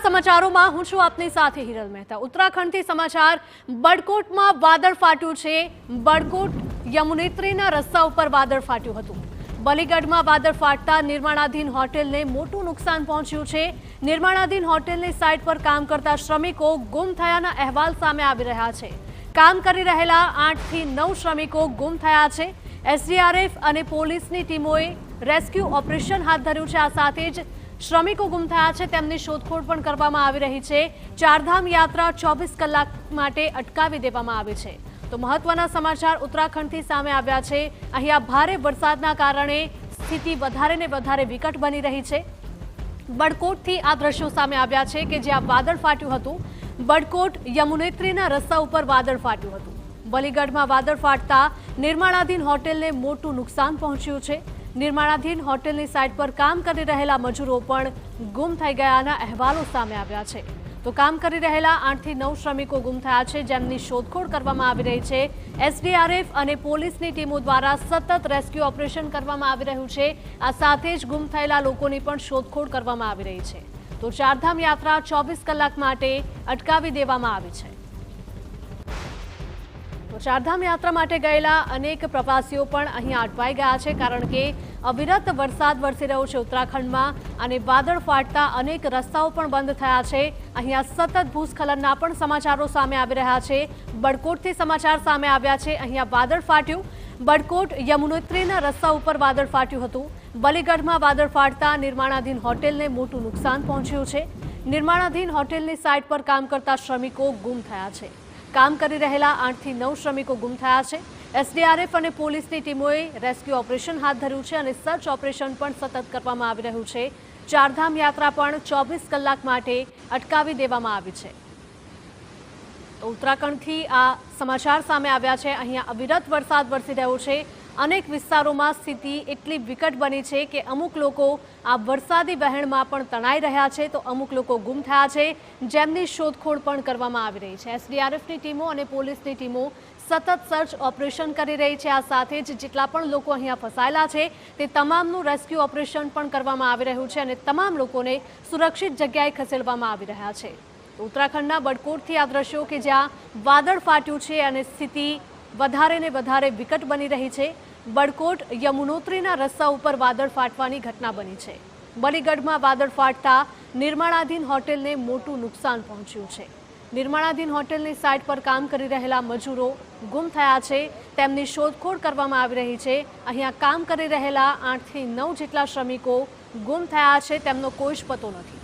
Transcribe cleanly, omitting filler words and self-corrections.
સમાચારોમાં હું છું આપની સાથે હિરલ મહેતા। ઉત્તરાખંડથી સમાચાર। બડકોટમાં વાદળ ફાટ્યું છે। બડકોટ યમુનેત્રીના રસ્તા ઉપર વાદળ ફાટ્યું હતું। બલીગઢમાં વાદળ ફાટતા નિર્માણાધીન હોટેલને મોટું નુકસાન પહોંચ્યું છે। નિર્માણાધીન હોટેલની સાઇટ પર કામ કરતા શ્રમિકો ગુમ થયાના અહેવાલ સામે આવી રહ્યા છે। કામ કરી રહેલા 8 થી 9 શ્રમિકો ગુમ થયા છે। એસડીઆરએફ અને પોલીસની ટીમોએ રેસ્ક્યુ ઓપરેશન હાથ ધર્યું છે। આ સાથે જ શ્રમિકો ગુમ થયા છે તેમની શોધખોળ પણ કરવામાં આવી રહી છે। ચારધામ યાત્રા 24 કલાક માટે અટકાવી દેવામાં આવી છે। તો મહત્વના સમાચાર ઉત્તરાખંડથી સામે આવ્યા છે। અહીંયા ભારે વરસાદના કારણે સ્થિતિ વધારે ને વધારે વિકટ બની રહી છે। બડકોટથી આ દ્રશ્યો સામે આવ્યા છે કે જ્યાં વાદળ ફાટ્યું હતું। બડકોટ યમુનેત્રીના રસ્તા ઉપર વાદળ ફાટ્યું હતું। બલીગઢમાં વાદળ ફાટતા નિર્માણાધીન હોટેલને મોટું નુકસાન પહોંચ્યું છે। નિર્માણાધીન હોટેલની સાઇટ પર કામ કરી રહેલા મજૂરો પણ ગુમ થઈ ગયાના અહેવાલો સામે આવ્યા છે। તો કામ કરી રહેલા 8 થી 9 શ્રમિકો ગુમ થયા છે જેમની શોધખોળ કરવામાં આવી રહી છે। એસડીઆરએફ અને પોલીસની ટીમો દ્વારા સતત રેસ્ક્યુ ઓપરેશન કરવામાં આવી રહ્યું છે। આ સાથે જ ગુમ થયેલા લોકોની પણ શોધખોળ કરવામાં આવી રહી છે। તો ચારધામ યાત્રા 24 કલાક માટે અટકાવી દેવામાં આવી છે। તો ચારધામ યાત્રા માટે ગયેલા અનેક પ્રવાસીઓ પણ અહીં અટવાઈ ગયા છે કારણ કે અવિરત વરસાદ વરસી રહ્યો છે ઉત્તરાખંડમાં અને વાદળ ફાટતા અનેક રસ્તાઓ પણ બંધ થયા છે। અહીંયા સતત ભૂસ્ખલનના પણ સમાચારો સામે આવી રહ્યા છે। બડકોટથી સમાચાર સામે આવ્યા છે। અહીંયા વાદળ ફાટ્યું। બડકોટ યમુનોત્રીના રસ્તા ઉપર વાદળ ફાટ્યું હતું। બલીગઢમાં વાદળ ફાટતા નિર્માણાધીન હોટેલને મોટું નુકસાન પહોંચ્યું છે। નિર્માણાધીન હોટેલની સાઇટ પર કામ કરતા શ્રમિકો ગુમ થયા છે। કામ કરી રહેલા 8 થી 9 શ્રમિકો ગુમ થયા છે। એસડીઆરએફ અને પોલીસની ટીમોએ રેસ્ક્યુ ઓપરેશન હાથ ધર્યું છે અને સર્ચ ઓપરેશન પણ સતત કરવામાં આવી રહ્યું છે। ચારધામ યાત્રા પણ 24 કલાક માટે અટકાવી દેવામાં આવી છે। ઉત્તરાખંડથી આ સમાચાર સામે આવ્યા છે। અહીંયા અવિરત વરસાદ વરસી રહ્યો છે। અનેક વિસ્તારોમાં સ્થિતિ એટલી વિકટ બની છે કે અમુક લોકો આ વરસાદી વહેણમાં પણ તણાઈ રહ્યા છે તો અમુક લોકો ગુમ થયા છે જેમની શોધખોળ પણ કરવામાં આવી રહી છે। એસડીઆરએફની ટીમો અને પોલીસની ટીમો સતત સર્ચ ઓપરેશન કરી રહી છે। આ સાથે જ જેટલા પણ લોકો અહીંયા ફસાયેલા છે તે તમામનું રેસ્ક્યુ ઓપરેશન પણ કરવામાં આવી રહ્યું છે અને તમામ લોકોને સુરક્ષિત જગ્યાએ ખસેડવામાં આવી રહ્યા છે। ઉત્તરાખંડના બડકોટથી આ દ્રશ્યો કે જ્યાં વાદળ ફાટ્યું છે અને સ્થિતિ વધારે ને વધારે વિકટ બની રહી છે। બડકોટ યમુનોત્રીના રસ્તા ઉપર વાદળ ફાટવાની ઘટના બની છે। બલીગઢમાં વાદળ ફાટતા નિર્માણાધીન હોટેલને મોટું નુકસાન પહોંચ્યું છે। નિર્માણાધીન હોટેલની સાઇટ પર કામ કરી રહેલા મજૂરો ગુમ થયા છે તેમની શોધખોળ કરવામાં આવી રહી છે। અહીંયા કામ કરી રહેલા 8 થી 9 જેટલા શ્રમિકો ગુમ થયા છે તેમનો કોઈ જ પતો નથી।